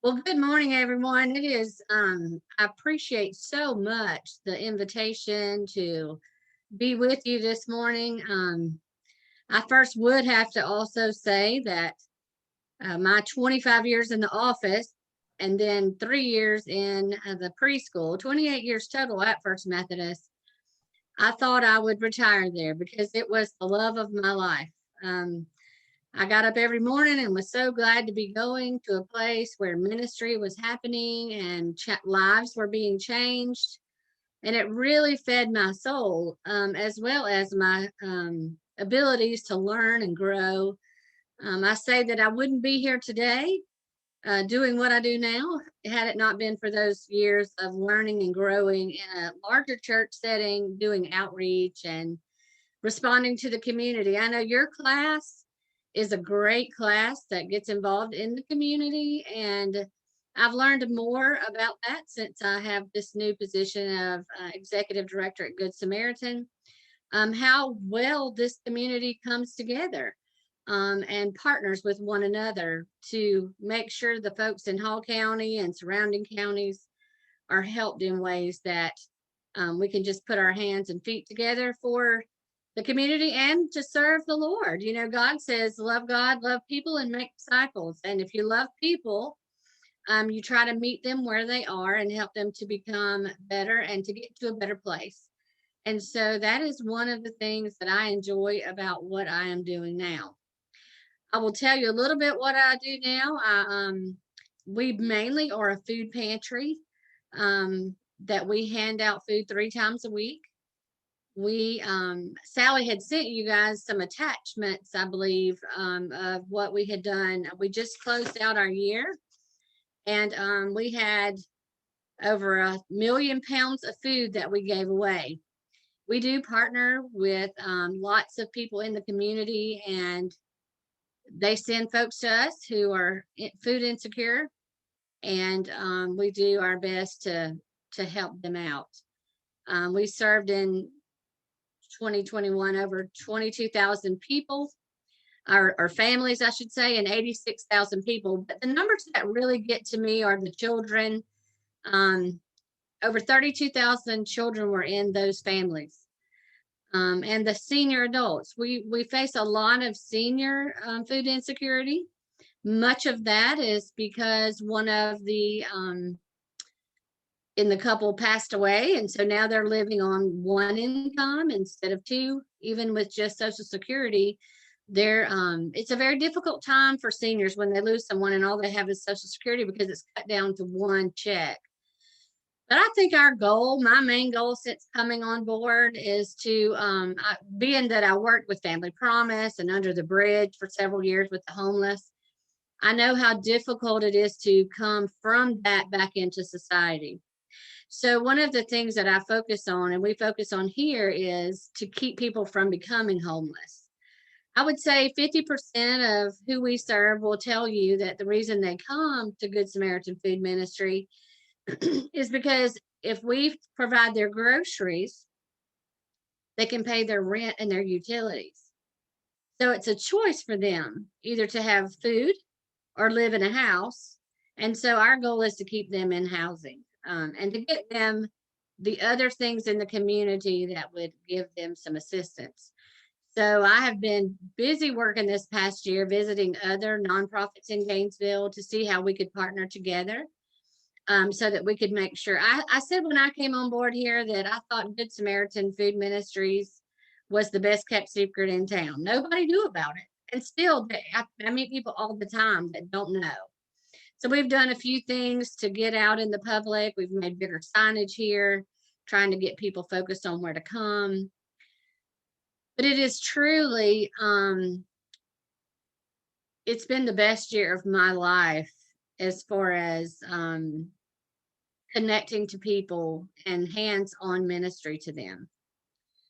Well, good morning, everyone. I appreciate so much the invitation to be with you this morning. I first would have to also say that my 25 years in the office and then 3 years in the preschool, 28 years total at First Methodist, I thought I would retire there because it was the love of my life. Um, I got up every morning and was so glad to be going to a place where ministry was happening and lives were being changed. And it really fed my soul, as well as my abilities to learn and grow. I say that I wouldn't be here today doing what I do now had it not been for those years of learning and growing in a larger church setting, doing outreach and responding to the community. I know your class is a great class that gets involved in the community, and I've learned more about that since I have this new position of executive director at Good Samaritan. How well this community comes together and partners with one another to make sure the folks in Hall County and surrounding counties are helped in ways that we can just put our hands and feet together for the community and to serve the Lord. You know, God says, love God, love people, and make disciples. And if you love people, you try to meet them where they are and help them to become better and to get to a better place. And so that is one of the things that I enjoy about what I am doing now. I will tell you a little bit what I do now. We mainly are a food pantry that we hand out food 3 times a week. Sally had sent you guys some attachments, I believe, of what we had done. We just closed out our year, and we had over 1 million pounds of food that we gave away. We do partner with lots of people in the community, and they send folks to us who are food insecure, and we do our best to help them out. We served in 2021 over 22,000 people, or families, I should say, and 86,000 people. But the numbers that really get to me are the children. Over 32,000 children were in those families. And the senior adults. We face a lot of senior food insecurity. Much of that is because one of the in the couple passed away, and so now they're living on one income instead of two. Even with just Social Security, they're it's a very difficult time for seniors when they lose someone and all they have is Social Security because it's cut down to one check. But I think our goal, my main goal since coming on board, is to being that I worked with Family Promise and Under the Bridge for several years with the homeless, I know how difficult it is to come from that back into society. So one of the things that I focus on, and we focus on here, is to keep people from becoming homeless. I would say 50% of who we serve will tell you that the reason they come to Good Samaritan Food Ministry is because if we provide their groceries, they can pay their rent and their utilities. So it's a choice for them either to have food or live in a house. And so our goal is to keep them in housing and to get them the other things in the community that would give them some assistance. So I have been busy working this past year, visiting other nonprofits in Gainesville to see how we could partner together so that we could make sure. I said when I came on board here that I thought Good Samaritan Food Ministries was the best kept secret in town. Nobody knew about it. And still, I meet people all the time that don't know. So we've done a few things to get out in the public. We've made bigger signage here, trying to get people focused on where to come. But it is truly, it's been the best year of my life as far as connecting to people and hands-on ministry to them.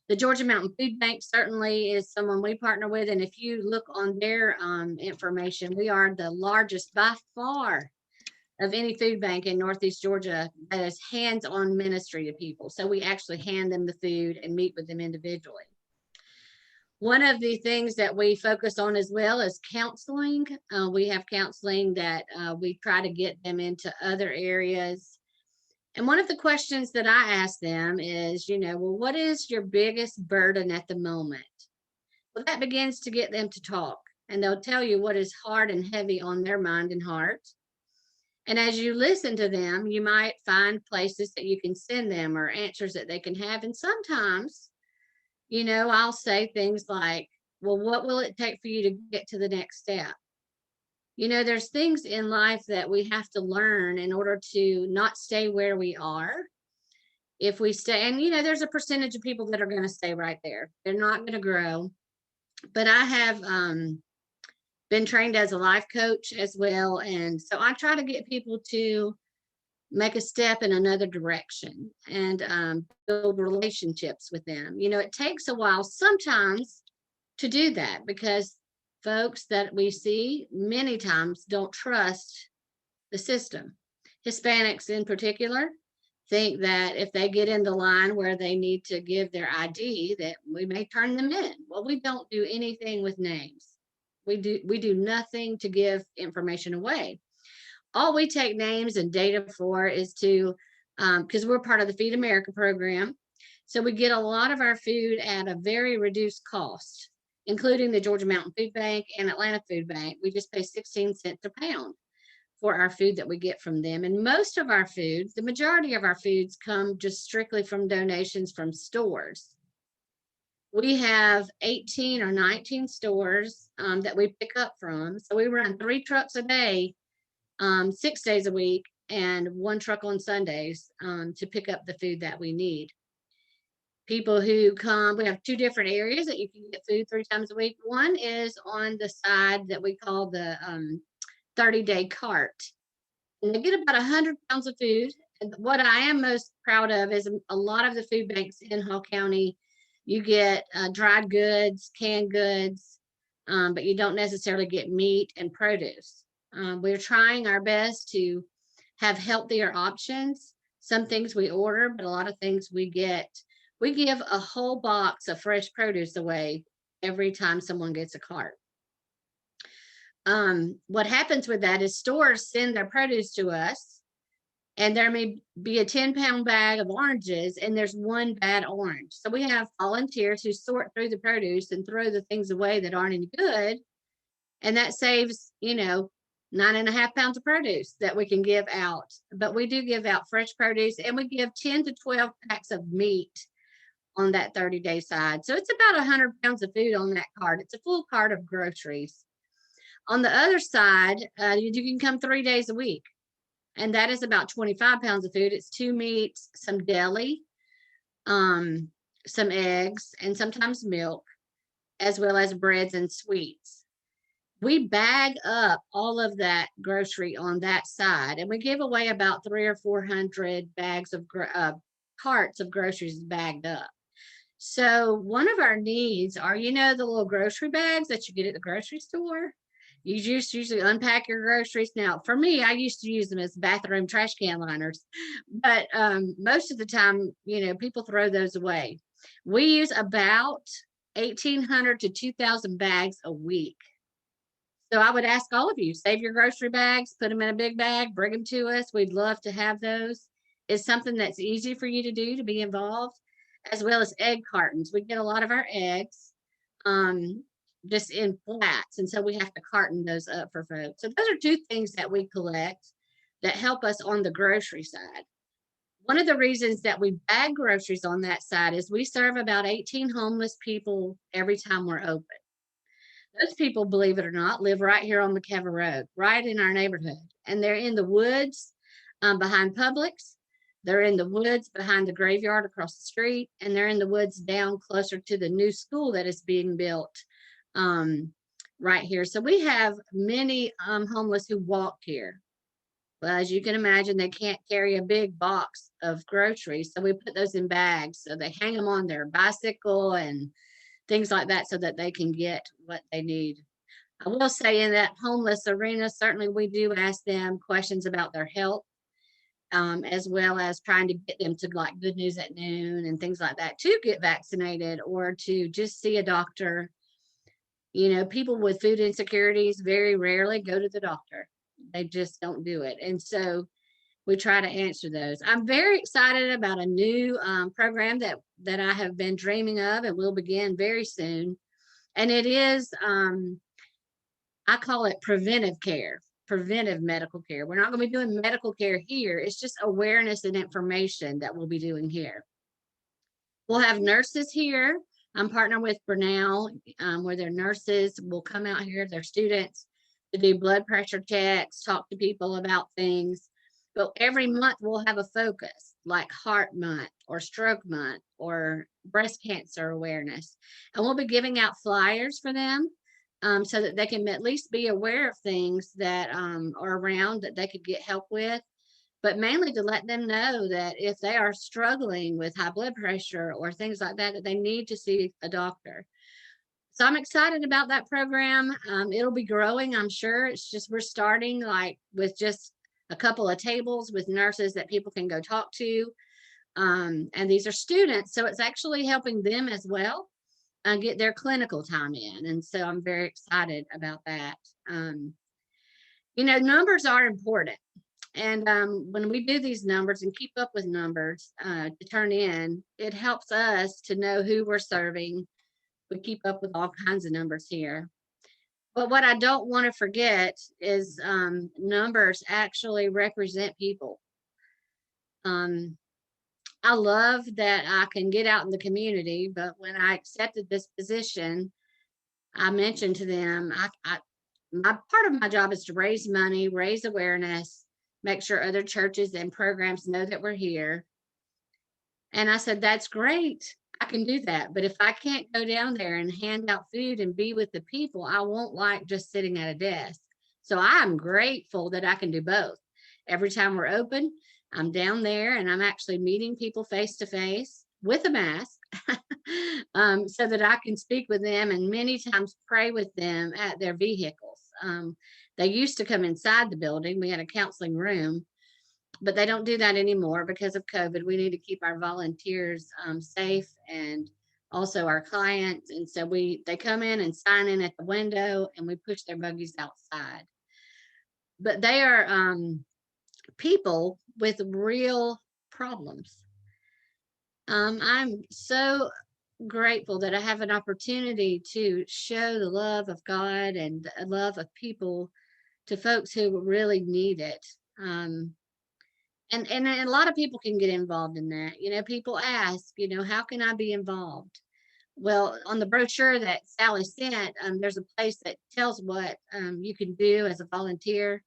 The Georgia Mountain Food Bank certainly is someone we partner with, and if you look on their information, we are the largest by far of any food bank in Northeast Georgia that is hands-on ministry to people. So we actually hand them the food and meet with them individually. One of the things that we focus on as well is counseling. We have counseling that we try to get them into other areas. And one of the questions that I ask them is, well, what is your biggest burden at the moment? Well, that begins to get them to talk, and they'll tell you what is hard and heavy on their mind and heart. And as you listen to them, you might find places that you can send them or answers that they can have. And sometimes, I'll say things like, well, what will it take for you to get to the next step? There's things in life that we have to learn in order to not stay where we are. If we stay, and there's a percentage of people that are going to stay right there. They're not going to grow. But I have been trained as a life coach as well. And so I try to get people to make a step in another direction and build relationships with them. It takes a while sometimes to do that because folks that we see many times don't trust the system. Hispanics in particular think that if they get in the line where they need to give their ID, that we may turn them in. Well, we don't do anything with names. We do nothing to give information away. All we take names and data for is to, because we're part of the Feed America program. So we get a lot of our food at a very reduced cost, including the Georgia Mountain Food Bank and Atlanta Food Bank. We just pay 16 cents a pound for our food that we get from them. And most of our foods, the majority of our foods come just strictly from donations from stores. We have 18 or 19 stores that we pick up from. So we run 3 trucks a day, 6 days a week, and 1 truck on Sundays to pick up the food that we need. People who come, we have 2 different areas that you can get food 3 times a week. One is on the side that we call the 30-day cart. And they get about 100 pounds of food. And what I am most proud of is a lot of the food banks in Hall County, you get dried goods, canned goods, but you don't necessarily get meat and produce. We're trying our best to have healthier options. Some things we order, but a lot of things we get. We give a whole box of fresh produce away every time someone gets a cart. What happens with that is stores send their produce to us, and there may be a 10-pound bag of oranges and there's 1 bad orange. So we have volunteers who sort through the produce and throw the things away that aren't any good. And that saves, 9.5 pounds of produce that we can give out. But we do give out fresh produce, and we give 10 to 12 packs of meat on that 30-day side. So it's about 100 pounds of food on that cart. It's a full cart of groceries. On the other side, you can come 3 days a week, and that is about 25 pounds of food. It's 2 meats, some deli, some eggs, and sometimes milk, as well as breads and sweets. We bag up all of that grocery on that side, and we give away about 300 or 400 bags of carts of groceries bagged up. So one of our needs are, the little grocery bags that you get at the grocery store. You just usually unpack your groceries. Now, for me, I used to use them as bathroom trash can liners, but most of the time, people throw those away. We use about 1,800 to 2,000 bags a week. So I would ask all of you, save your grocery bags, put them in a big bag, bring them to us. We'd love to have those. It's something that's easy for you to do, to be involved, as well as egg cartons. We get a lot of our eggs just in flats, and so we have to carton those up for folks. So those are 2 things that we collect that help us on the grocery side. One of the reasons that we bag groceries on that side is we serve about 18 homeless people every time we're open. Those people, believe it or not, live right here on McKever Road, right in our neighborhood. And they're in the woods behind Publix. They're in the woods behind the graveyard across the street. And they're in the woods down closer to the new school that is being built right here. So we have many homeless who walk here. Well, as you can imagine, they can't carry a big box of groceries. So we put those in bags. So they hang them on their bicycle and things like that so that they can get what they need. I will say in that homeless arena, certainly we do ask them questions about their health. as well as trying to get them to like Good News at Noon and things like that to get vaccinated or to just see a doctor. You know, people with food insecurities very rarely go to the doctor. They just don't do it. And so we try to answer those. I'm very excited about a new program that I have been dreaming of and will begin very soon. And it is, I call it preventive care, preventive medical care. We're not going to be doing medical care here. It's just awareness and information that we'll be doing here. We'll have nurses here. I'm partnering with Bernal, where their nurses will come out here, their students, to do blood pressure checks, talk to people about things. But every month we'll have a focus, like Heart Month or Stroke Month or breast cancer awareness. And we'll be giving out flyers for them so that they can at least be aware of things that are around that they could get help with. But mainly to let them know that if they are struggling with high blood pressure or things like that, that they need to see a doctor. So I'm excited about that program. It'll be growing, I'm sure. It's just we're starting like with just a couple of tables with nurses that people can go talk to. And these are students, so it's actually helping them as well get their clinical time in. And so I'm very excited about that. You know, numbers are important. And when we do these numbers and keep up with numbers to turn in, it helps us to know who we're serving. We keep up with all kinds of numbers here. But what I don't want to forget is numbers actually represent people. I love that I can get out in the community, but when I accepted this position, I mentioned to them, my part of my job is to raise money, raise awareness, make sure other churches and programs know that we're here. And I said, that's great. I can do that. But if I can't go down there and hand out food and be with the people, I won't like just sitting at a desk. So I'm grateful that I can do both. Every time we're open, I'm down there and I'm actually meeting people face to face with a mask so that I can speak with them and many times pray with them at their vehicles. They used to come inside the building. We had a counseling room, but they don't do that anymore because of COVID. We need to keep our volunteers safe and also our clients. And so they come in and sign in at the window and we push their buggies outside. But they are people with real problems. I'm so grateful that I have an opportunity to show the love of God and the love of people to folks who really need it. And a lot of people can get involved in that. You know, people ask, you know, how can I be involved? Well, on the brochure that Sally sent, there's a place that tells what you can do as a volunteer.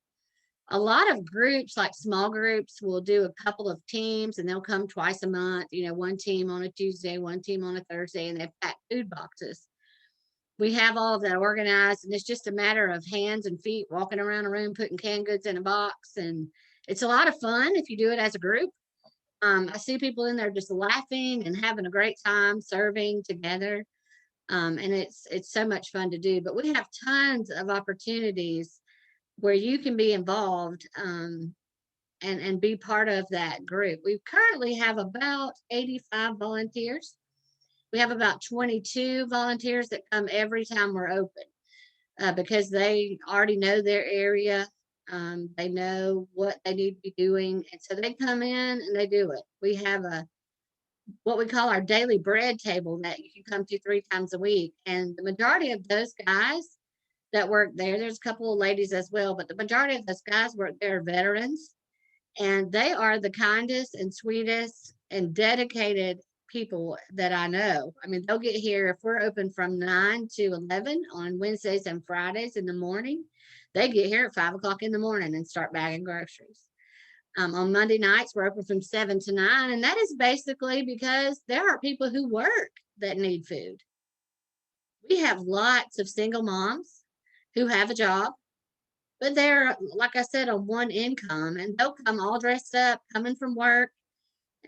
A lot of groups, like small groups, will do a couple of teams and they'll come twice a month, you know, one team on a Tuesday, one team on a Thursday, and they pack food boxes. We have all of that organized, and it's just a matter of hands and feet walking around a room, putting canned goods in a box. And it's a lot of fun if you do it as a group. I see people in there just laughing and having a great time serving together. And it's so much fun to do. But we have tons of opportunities where you can be involved and be part of that group. We currently have about 85 volunteers. We have about 22 volunteers that come every time we're open because they already know their area. They know what they need to be doing. And so they come in and they do it. We have what we call our daily bread table that you can come to 3 times a week. And the majority of those guys that work there, there's a couple of ladies as well, but the majority of those guys work there are veterans. And they are the kindest and sweetest and dedicated people that I know. I mean, they'll get here if we're open from 9 to 11 on Wednesdays and Fridays in the morning. They get here at 5 o'clock in the morning and start bagging groceries. On Monday nights, we're open from 7 to 9. And that is basically because there are people who work that need food. We have lots of single moms who have a job, but they're, like I said, on one income, and they'll come all dressed up, coming from work.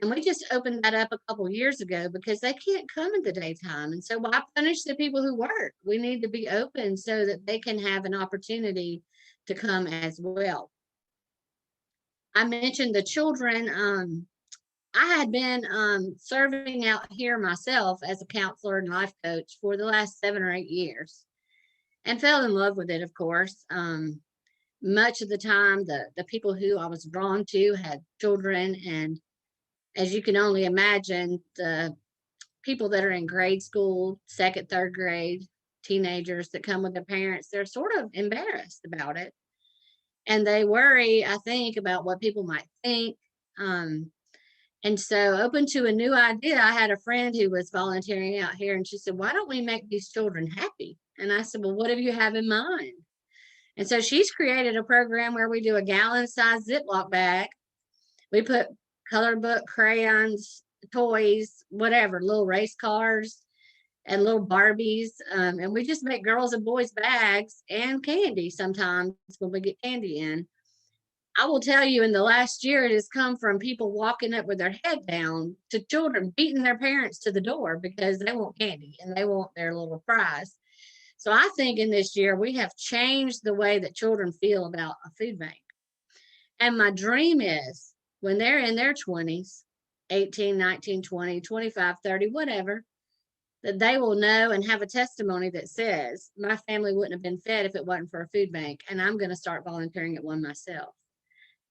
And we just opened that up a couple years ago because they can't come in the daytime. And so why punish the people who work? We need to be open so that they can have an opportunity to come as well. I mentioned the children. I had been serving out here myself as a counselor and life coach for the last 7 or 8 years, and fell in love with it, of course. Much of the time, the people who I was drawn to had children, and as you can only imagine, the people that are in grade school, second, third grade, teenagers that come with their parents, they're sort of embarrassed about it. And they worry, I think, about what people might think. Um, and so, open to a new idea, I had a friend who was volunteering out here, and she said, "Why don't we make these children happy?" And I said, "Well, what do you have in mind?" And so, she's created a program where we do a gallon size Ziploc bag. We put color book, crayons, toys, whatever, little race cars, and little Barbies. And we just make girls and boys bags and candy sometimes when we get candy in. I will tell you, in the last year, it has come from people walking up with their head down to children beating their parents to the door because they want candy and they want their little prize. So I think in this year, we have changed the way that children feel about a food bank. And my dream is when they're in their 20s, 18, 19, 20, 25, 30, whatever, that they will know and have a testimony that says, my family wouldn't have been fed if it wasn't for a food bank, and I'm going to start volunteering at one myself.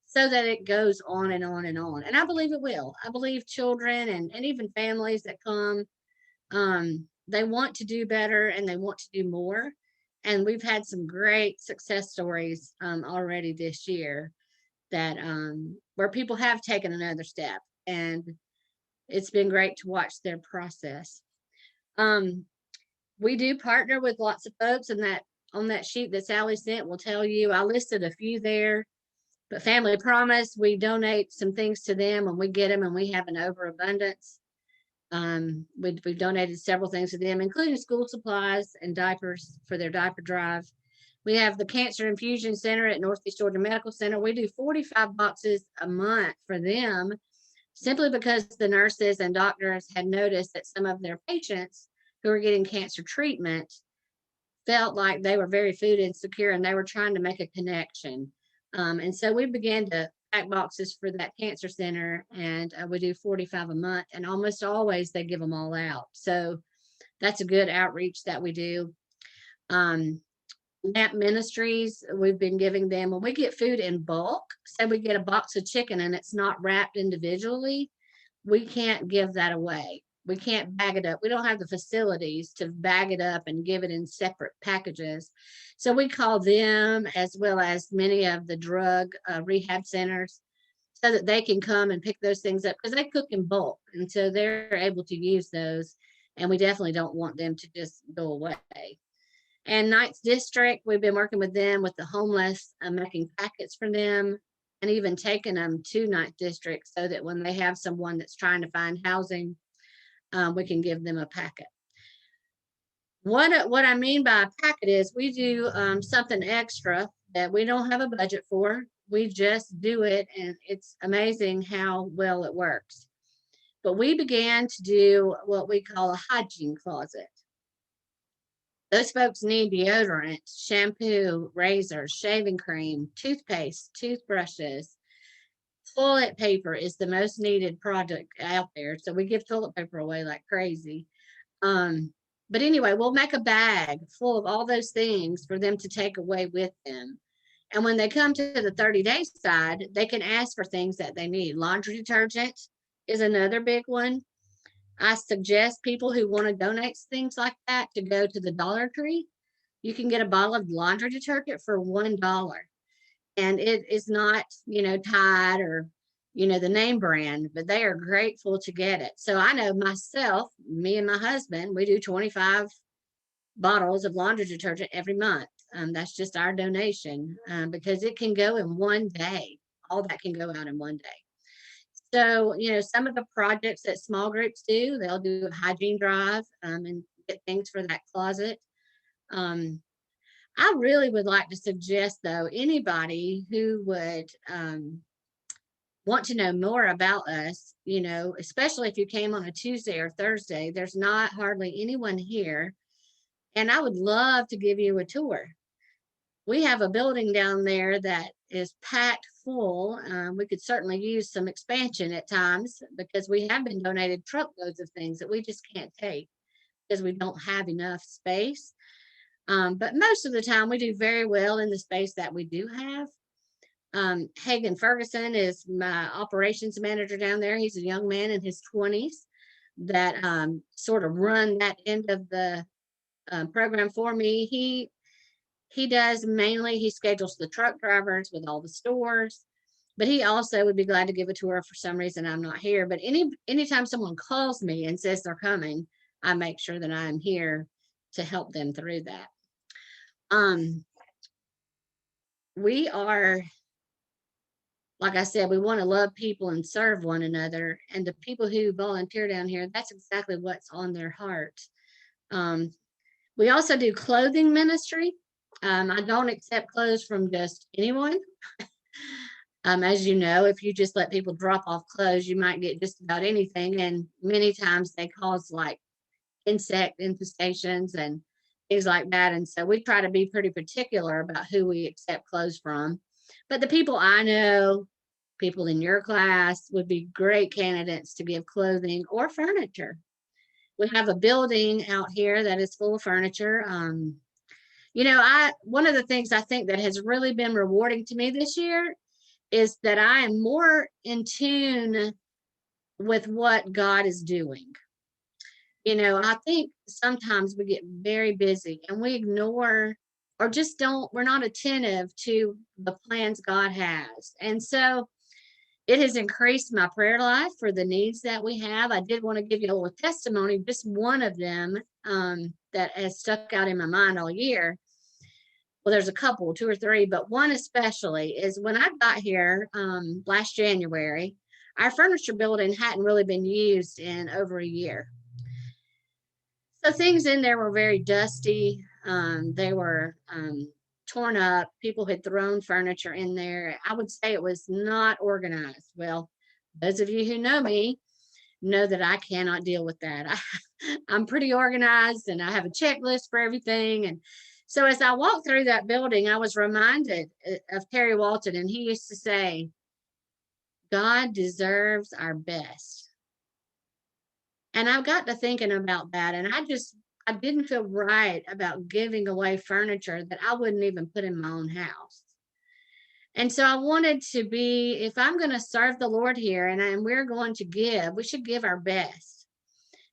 So that it goes on and on and on. And I believe it will. I believe children and even families that come, they want to do better and they want to do more. And we've had some great success stories already this year that where people have taken another step, and it's been great to watch their process. Um, we do partner with lots of folks, and that on that sheet that Sally sent will tell you, I listed a few there, but Family Promise, we donate some things to them when we get them and we have an overabundance. We've donated several things to them, including school supplies and diapers for their diaper drive. We have the Cancer Infusion Center at Northeast Georgia Medical Center. We do 45 boxes a month for them, simply because the nurses and doctors had noticed that some of their patients who were getting cancer treatment felt like they were very food insecure and they were trying to make a connection. And so we began to pack boxes for that cancer center, and we do 45 a month, and almost always they give them all out. So that's a good outreach that we do. Lamp Ministries, we've been giving them, when we get food in bulk, say we get a box of chicken and it's not wrapped individually, we can't give that away. We can't bag it up. We don't have the facilities to bag it up and give it in separate packages. So we call them, as well as many of the drug rehab centers, so that they can come and pick those things up, because they cook in bulk. And so they're able to use those. And we definitely don't want them to just go away. And Knights District, we've been working with them with the homeless, making packets for them, and even taking them to Knights District so that when they have someone that's trying to find housing, we can give them a packet. What I mean by a packet is we do something extra that we don't have a budget for. We just do it, and it's amazing how well it works. But we began to do what we call a hygiene closet. Those folks need deodorant, shampoo, razors, shaving cream, toothpaste, toothbrushes. Toilet paper is the most needed product out there, so we give toilet paper away like crazy. But anyway, we'll make a bag full of all those things for them to take away with them. And when they come to the 30-day side, they can ask for things that they need. Laundry detergent is another big one. I suggest people who want to donate things like that to go to the Dollar Tree. You can get a bottle of laundry detergent for $1. And it is not, Tide or, the name brand, but they are grateful to get it. So I know myself, me and my husband, we do 25 bottles of laundry detergent every month. That's just our donation, because it can go in one day. All that can go out in one day. So, some of the projects that small groups do, they'll do a hygiene drive and get things for that closet. I really would like to suggest, though, anybody who would want to know more about us, especially if you came on a Tuesday or Thursday, there's not hardly anyone here. And I would love to give you a tour. We have a building down there that is packed full. We could certainly use some expansion at times because we have been donated truckloads of things that we just can't take because we don't have enough space. But most of the time we do very well in the space that we do have. Hagen Ferguson is my operations manager down there. He's a young man in his 20s that sort of run that end of the program for me. He does mainly, he schedules the truck drivers with all the stores, but he also would be glad to give a tour for some reason I'm not here. But anytime someone calls me and says they're coming, I make sure that I'm here to help them through that. We are, like I said, we want to love people and serve one another. And the people who volunteer down here, that's exactly what's on their heart. We also do clothing ministry. I don't accept clothes from just anyone. As you know, if you just let people drop off clothes, you might get just about anything. And many times they cause like insect infestations and things like that. And so we try to be pretty particular about who we accept clothes from. But the people I know, people in your class, would be great candidates to give clothing or furniture. We have a building out here that is full of furniture. One of the things I think that has really been rewarding to me this year is that I am more in tune with what God is doing. I think sometimes we get very busy and we ignore or just we're not attentive to the plans God has. And so it has increased my prayer life for the needs that we have. I did want to give you a little testimony, just one of them that has stuck out in my mind all year. Well, there's a couple, 2 or 3, but one especially is when I got here last January, our furniture building hadn't really been used in over a year. So things in there were very dusty. They were torn up. People had thrown furniture in there. I would say it was not organized. Well, those of you who know me know that I cannot deal with that. I'm pretty organized and I have a checklist for everything. And so as I walked through that building, I was reminded of Terry Walton, and he used to say, God deserves our best. And I got to thinking about that, and I didn't feel right about giving away furniture that I wouldn't even put in my own house. And so I wanted to be, if I'm going to serve the Lord here and we're going to give, we should give our best.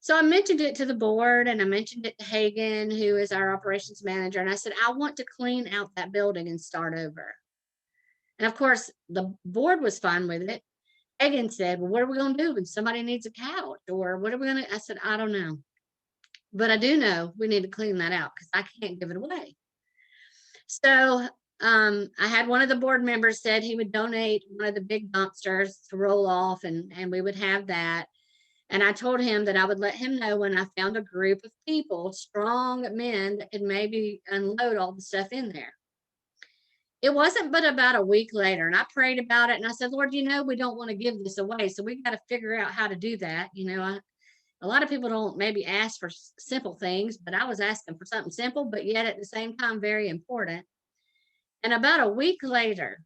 So I mentioned it to the board, and I mentioned it to Hagen, who is our operations manager. And I said, I want to clean out that building and start over. And of course, the board was fine with it. Hagen said, well, what are we going to do when somebody needs a couch? Or what are we going to, I said, I don't know. But I do know we need to clean that out because I can't give it away. So I had one of the board members said he would donate one of the big dumpsters to roll off, and we would have that. And I told him that I would let him know when I found a group of people, strong men, that could maybe unload all the stuff in there. It wasn't but about a week later, and I prayed about it, and I said, Lord, we don't want to give this away, so we got to figure out how to do that. A lot of people don't maybe ask for simple things, but I was asking for something simple, but yet at the same time, very important. And about a week later,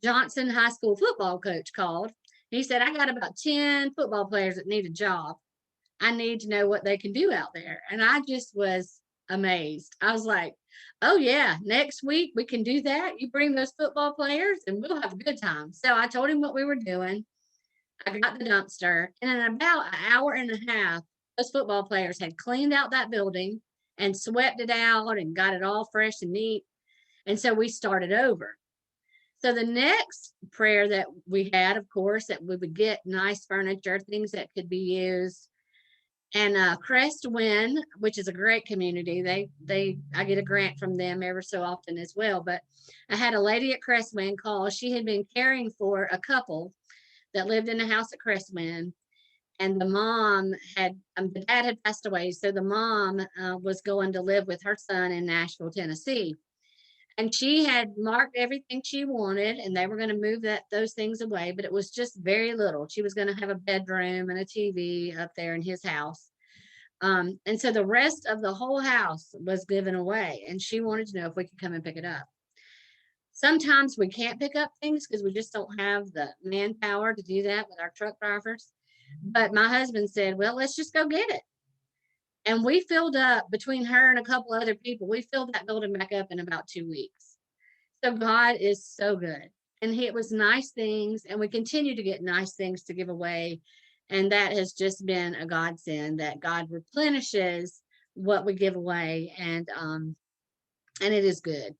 Johnson High School football coach called. He said, I got about 10 football players that need a job. I need to know what they can do out there. And I just was amazed. I was like, oh yeah, next week we can do that. You bring those football players and we'll have a good time. So I told him what we were doing. I got the dumpster, and in about an hour and a half, those football players had cleaned out that building and swept it out and got it all fresh and neat. And so we started over. So the next prayer that we had, of course, that we would get nice furniture, things that could be used. And Crestwind, which is a great community, I get a grant from them ever so often as well. But I had a lady at Crestwind call. She had been caring for a couple that lived in a house at Crestwind, and the dad had passed away, so the mom was going to live with her son in Nashville, Tennessee. And she had marked everything she wanted, and they were going to move those things away, but it was just very little. She was going to have a bedroom and a TV up there in his house. And so the rest of the whole house was given away, and she wanted to know if we could come and pick it up. Sometimes we can't pick up things because we just don't have the manpower to do that with our truck drivers. But my husband said, well, let's just go get it. And we filled up, between her and a couple other people, we filled that building back up in about 2 weeks. So God is so good. And it was nice things, and we continue to get nice things to give away. And that has just been a godsend, that God replenishes what we give away, and it is good.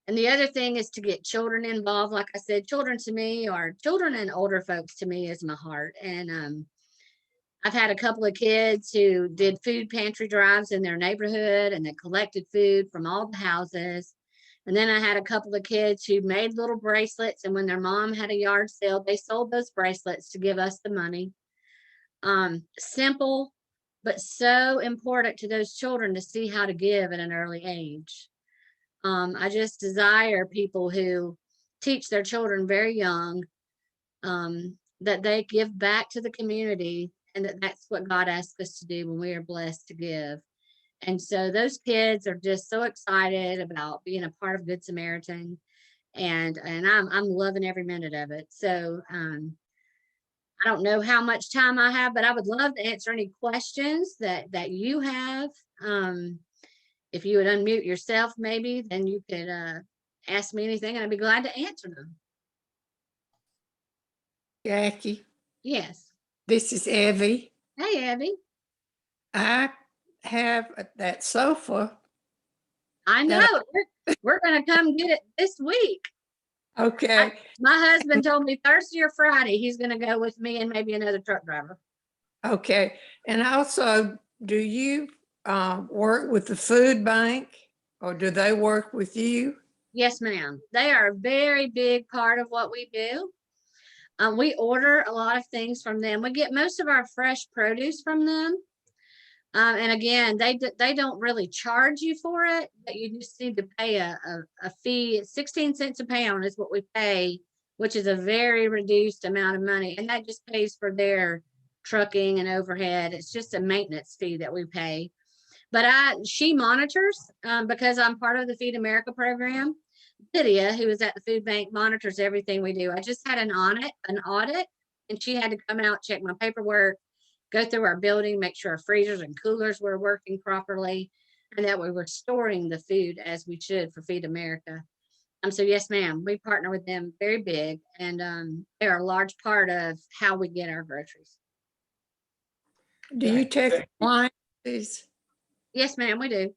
And the other thing is to get children involved. Like I said, children to me, or children and older folks to me, is my heart. And I've had a couple of kids who did food pantry drives in their neighborhood, and they collected food from all the houses. And then I had a couple of kids who made little bracelets, and when their mom had a yard sale, they sold those bracelets to give us the money. Simple, but so important to those children to see how to give at an early age. I just desire people who teach their children very young, that they give back to the community, and that's what God asks us to do when we are blessed to give. And so those kids are just so excited about being a part of Good Samaritan, and I'm loving every minute of it. So I don't know how much time I have, but I would love to answer any questions that you have. If you would unmute yourself, maybe, then you could ask me anything, and I'd be glad to answer them. Jackie, Yes. this is Evie. Hey, Evie. I have that sofa. I know. We're going to come get it this week. Okay. My husband told me Thursday or Friday he's going to go with me and maybe another truck driver. Okay. And also, do you work with the food bank, or do they work with you? Yes, ma'am. They are a very big part of what we do. We order a lot of things from them. We get most of our fresh produce from them. And again, they don't really charge you for it, but you just need to pay a fee. 16 cents a pound is what we pay, which is a very reduced amount of money. And that just pays for their trucking and overhead. It's just a maintenance fee that we pay. But she monitors, because I'm part of the Feed America program. Lydia, who is at the food bank, monitors everything we do. I just had an audit, and she had to come out, check my paperwork, go through our building, make sure our freezers and coolers were working properly, and that we were storing the food as we should for Feed America. So yes, ma'am, we partner with them very big, and they're a large part of how we get our groceries. Do you take appliances? Yes, ma'am, we do.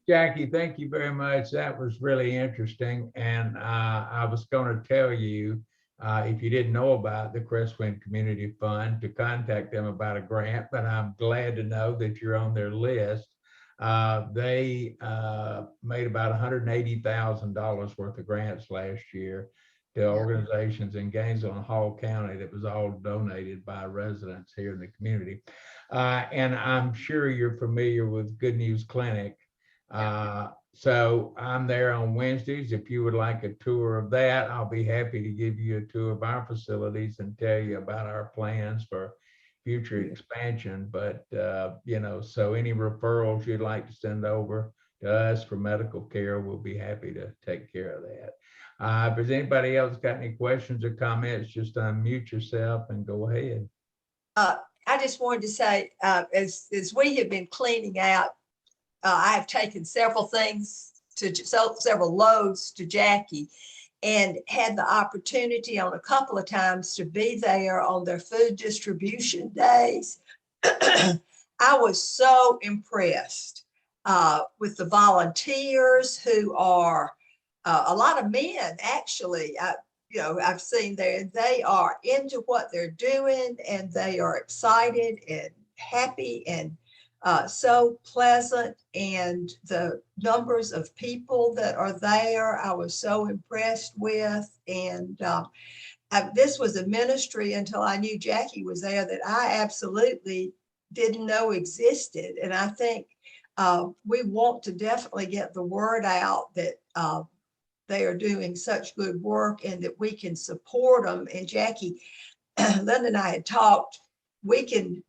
Jackie, thank you very much. That was really interesting. And I was going to tell you, if you didn't know about the Crestwind Community Fund, to contact them about a grant, but I'm glad to know that you're on their list. They made about $180,000 worth of grants last year to organizations in Gainesville and Hall County that was all donated by residents here in the community. And I'm sure you're familiar with Good News Clinic. So I'm there on Wednesdays. If you would like a tour of that, I'll be happy to give you a tour of our facilities and tell you about our plans for future expansion. But, you know, so any referrals you'd like to send over to us for medical care, we'll be happy to take care of that. If there's anybody else got any questions or comments, just unmute yourself and go ahead. I just wanted to say, as we have been cleaning out, I have taken several things to several loads to Jackie, and had the opportunity on a couple of times to be there on their food distribution days. I was so impressed with the volunteers, who are a lot of men, actually. I've seen they are into what they're doing, and they are excited and happy and so pleasant. And the numbers of people that are there, I was so impressed with. And this was a ministry, until I knew Jackie was there, that I absolutely didn't know existed. And I think we want to definitely get the word out that they are doing such good work, and that we can support them. And Jackie, Linda and I had talked we can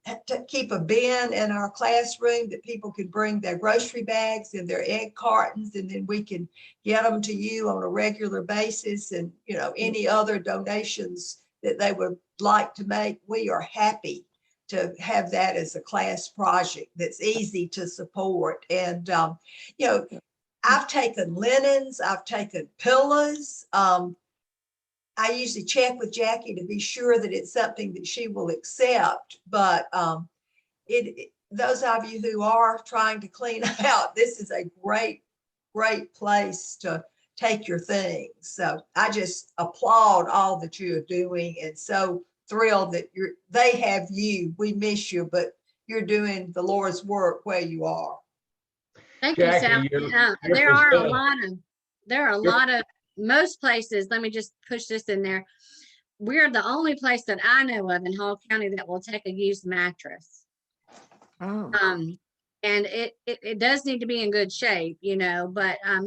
keep a bin in our classroom that people can bring their grocery bags and their egg cartons, and then we can get them to you on a regular basis. And, you know, any other donations that they would like to make, we are happy to have that as a class project that's easy to support. And, you know, I've taken linens, I've taken pillows. I usually check with Jackie to be sure that it's something that she will accept. But those of you who are trying to clean out, this is a great place to take your things. So I just applaud all that you're doing, and so thrilled that they have you. We miss you, but you're doing the Lord's work where you are. Thank you, Jackie, Sally. There are a lot of, most places, let me just push this in there. We're the only place that I know of in Hall County that will take a used mattress. Oh. And it does need to be in good shape, you know, but I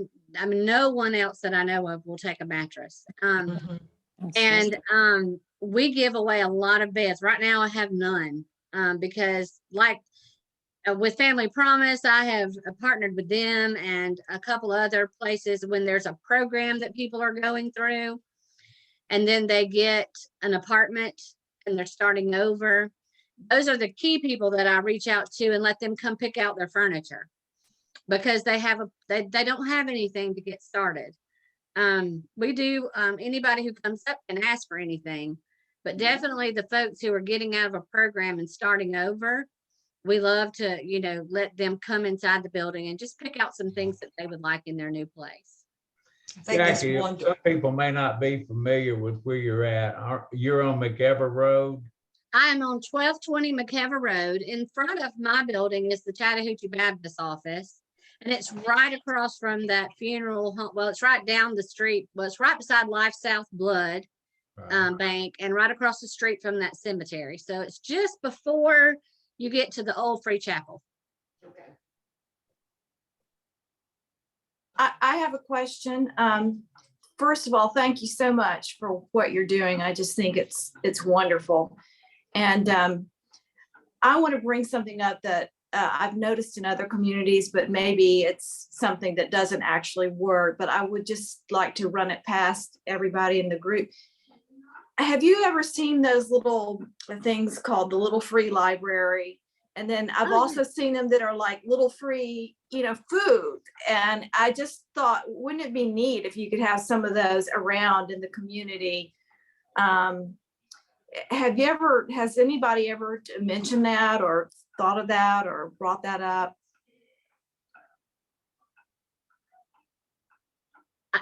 mean, no one else that I know of will take a mattress. And we give away a lot of beds. Right now I have none, because like with Family Promise, I have partnered with them and a couple other places when there's a program that people are going through, and then they get an apartment and they're starting over. Those are the key people that I reach out to and let them come pick out their furniture, because they don't have anything to get started. We do, anybody who comes up can ask for anything, but definitely the folks who are getting out of a program and starting over, we love to, you know, let them come inside the building and just pick out some things that they would like in their new place. I think that's Jackie, wonderful. some people may not be familiar with where you're at. You're on McEver Road? I am on 1220 McKever Road. In front of my building is the Chattahoochee Baptist office. And it's right across from that funeral home. Well, it's right down the street. Well, it's right beside Life South Blood Bank, and right across the street from that cemetery. So it's just before you get to the old Free Chapel. Okay. I have a question. First of all, thank you so much for what you're doing. I just think it's wonderful. And I want to bring something up that I've noticed in other communities, but maybe it's something that doesn't actually work, but I would just like to run it past everybody in the group. Have you ever seen those little things called the Little Free Library? And then I've also seen them that are like little free, you know, food. And I just thought, wouldn't it be neat if you could have some of those around in the community? Has anybody ever mentioned that or thought of that or brought that up?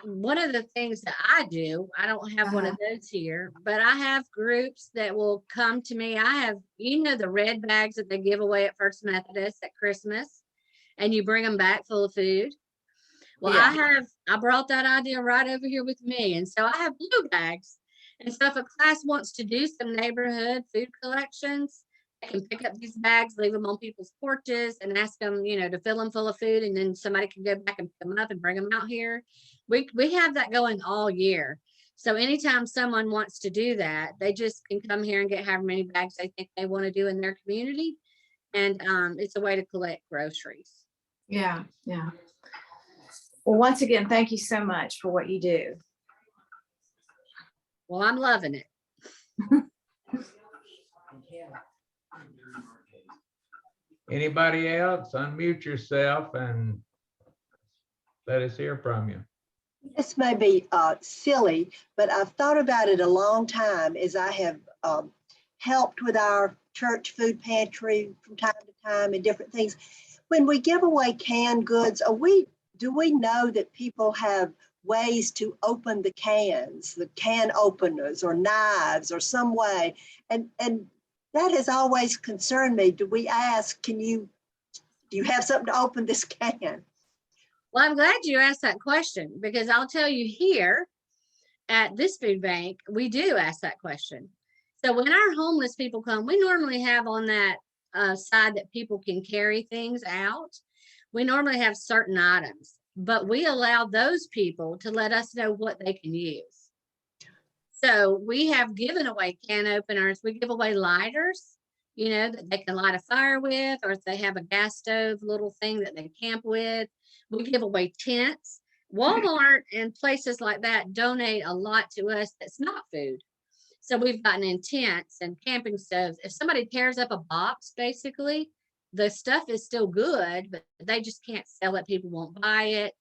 One of the things that I do, I don't have one of those here, but I have groups that will come to me. I have, you know, the red bags that they give away at First Methodist at Christmas, and you bring them back full of food. Well, yeah. I brought that idea right over here with me. And so I have blue bags. And so if a class wants to do some neighborhood food collections, they can pick up these bags, leave them on people's porches, and ask them, you know, to fill them full of food. And then somebody can go back and pick them up and bring them out here. We have that going all year. So anytime someone wants to do that, they just can come here and get however many bags they think they want to do in their community. And it's a way to collect groceries. Yeah, yeah. Well, once again, thank you so much for what you do. Well, I'm loving it. Anybody else? Unmute yourself and let us hear from you. This may be silly, but I've thought about it a long time as I have helped with our church food pantry from time to time and different things. When we give away canned goods, do we know that people have ways to open the cans, the can openers or knives or some way? And that has always concerned me. Do we ask, do you have something to open this can? Well, I'm glad you asked that question, because I'll tell you, here at this food bank, we do ask that question. So when our homeless people come, we normally have on that side that people can carry things out. We normally have certain items, but we allow those people to let us know what they can use. So we have given away can openers. We give away lighters. you know, that they can light a fire with, or if they have a gas stove little thing that they camp with. We give away tents. Walmart and places like that donate a lot to us that's not food. So we've gotten in tents and camping stoves. If somebody tears up a box, basically, the stuff is still good, but they just can't sell it. People won't buy it.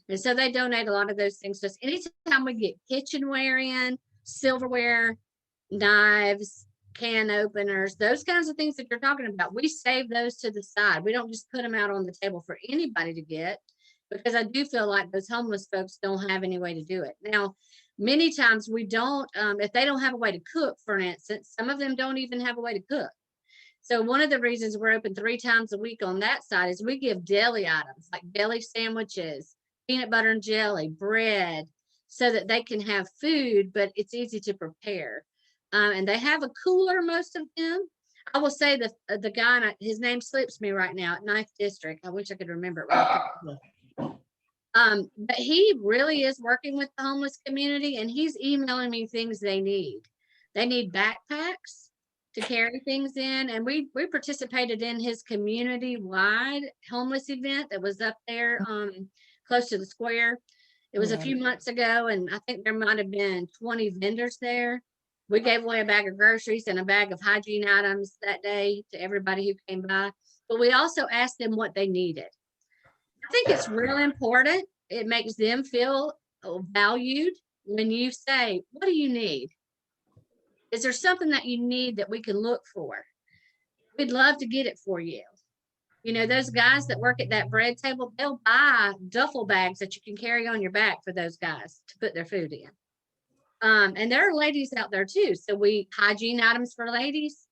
And so they donate a lot of those things to us. Anytime we get kitchenware in, silverware, knives, can openers, those kinds of things that you're talking about, we save those to the side. We don't just put them out on the table for anybody to get, because I do feel like those homeless folks don't have any way to do it. Now, many times we don't, if they don't have a way to cook, for instance, some of them don't even have a way to cook. So one of the reasons we're open 3 times a week on that side is we give deli items like deli sandwiches, peanut butter and jelly, bread, so that they can have food, but it's easy to prepare. And they have a cooler, most of them. I will say the guy, his name slips me right now, at 9th District. I wish I could remember it right quick. But he really is working with the homeless community, and he's emailing me things they need. They need backpacks to carry things in. And we participated in his community-wide homeless event that was up there close to the square. It was a few months ago, and I think there might have been 20 vendors there. We gave away a bag of groceries and a bag of hygiene items that day to everybody who came by. But we also asked them what they needed. I think it's really important. It makes them feel valued when you say, what do you need? Is there something that you need that we can look for? We'd love to get it for you. You know, those guys that work at that bread table, they'll buy duffel bags that you can carry on your back for those guys to put their food in. And there are ladies out there too. So we hygiene items for ladies.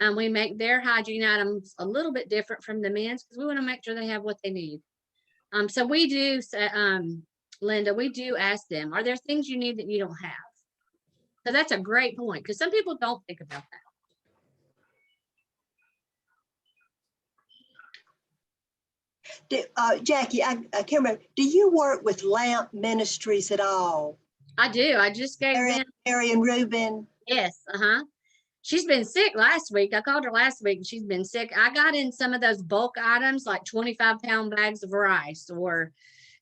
And we make their hygiene items a little bit different from the men's, because we want to make sure they have what they need. So we do, Linda, we do ask them, are there things you need that you don't have? So that's a great point, because some people don't think about that. Jackie, I can't remember. Do you work with Lamp Ministries at all? I do. I just gave them. Mary and Reuben. Yes. She's been sick last week. I called her last week and she's been sick. I got in some of those bulk items, like 25-pound bags of rice,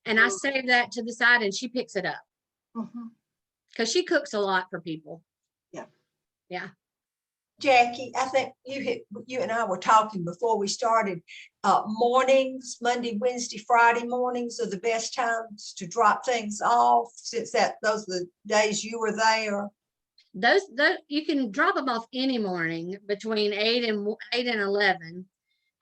and I saved that to the side, and she picks it up. Because she cooks a lot for people. Yeah. Jackie, I think you and I were talking before we started. Mornings, Monday, Wednesday, Friday mornings are the best times to drop things off, since those are the days you were there. Those you can drop them off any morning between 8 and 11.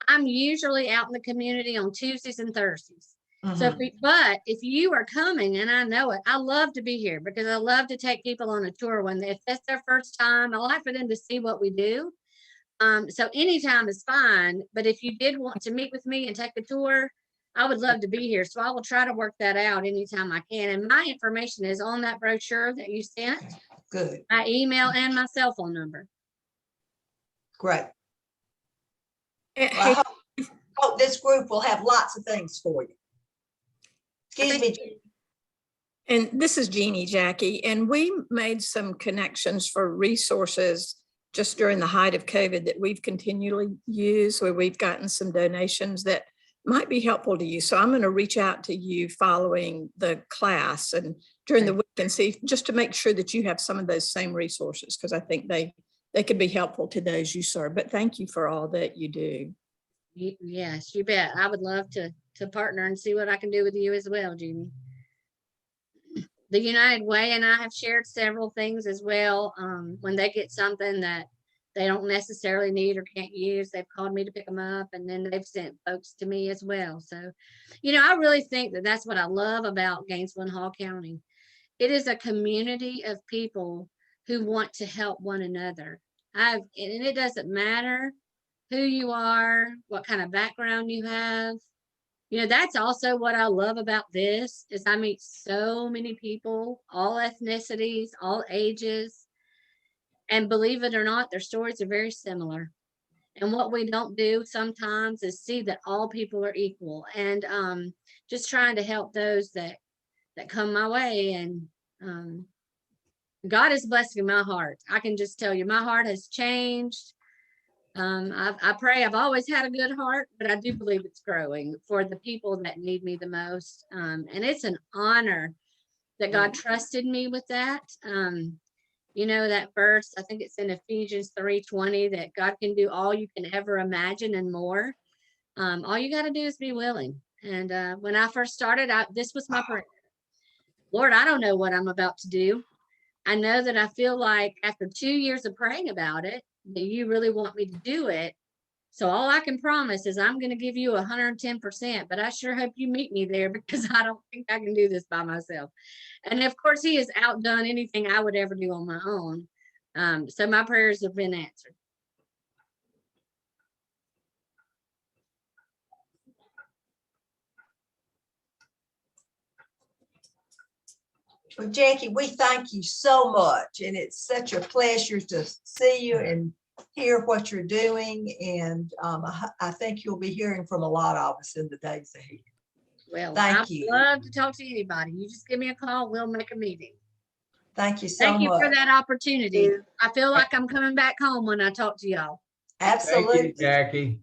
I'm usually out in the community on Tuesdays and Thursdays. So if you are coming, and I know it, I love to be here, because I love to take people on a tour if that's their first time. I like for them to see what we do. So anytime is fine. But if you did want to meet with me and take a tour, I would love to be here. So I will try to work that out anytime I can. And my information is on that brochure that you sent. Good. My email and my cell phone number. Great. And- Well, I hope this group will have lots of things for you. Excuse me. And this is Jeannie, Jackie, and we made some connections for resources just during the height of COVID that we've continually used, where we've gotten some donations that might be helpful to you. So I'm going to reach out to you following the class and during the week, and see, just to make sure that you have some of those same resources, because I think they could be helpful to those you serve. But thank you for all that you do. Yes, you bet. I would love to partner and see what I can do with you as well, Jeannie. The United Way and I have shared several things as well. When they get something that they don't necessarily need or can't use, they've called me to pick them up, and then they've sent folks to me as well. So, you know, I really think that that's what I love about Gainesville and Hall County. It is a community of people who want to help one another. And it doesn't matter who you are, what kind of background you have. You know, that's also what I love about this, is I meet so many people, all ethnicities, all ages. And believe it or not, their stories are very similar. And what we don't do sometimes is see that all people are equal, and just trying to help those that come my way. And God is blessing my heart. I can just tell you, my heart has changed. I pray. I've always had a good heart, but I do believe it's growing for the people that need me the most. And it's an honor that God trusted me with that. You know, that verse, I think it's in Ephesians 3:20, that God can do all you can ever imagine and more. All you got to do is be willing. And when I first started out, this was my prayer. Lord, I don't know what I'm about to do. I know that I feel like after 2 years of praying about it, that you really want me to do it. So all I can promise is I'm going to give you 110%, but I sure hope you meet me there, because I don't think I can do this by myself. And of course, he has outdone anything I would ever do on my own. So my prayers have been answered. Well, Jackie, we thank you so much, and it's such a pleasure to see you and hear what you're doing. And I think you'll be hearing from a lot of us in the days ahead. Well, Thank I'd you. love to talk to anybody. You just give me a call. We'll make a meeting. Thank you so Thank you much. for that opportunity. I feel like I'm coming back home when I talk to y'all. Thank Absolutely. you, Jackie.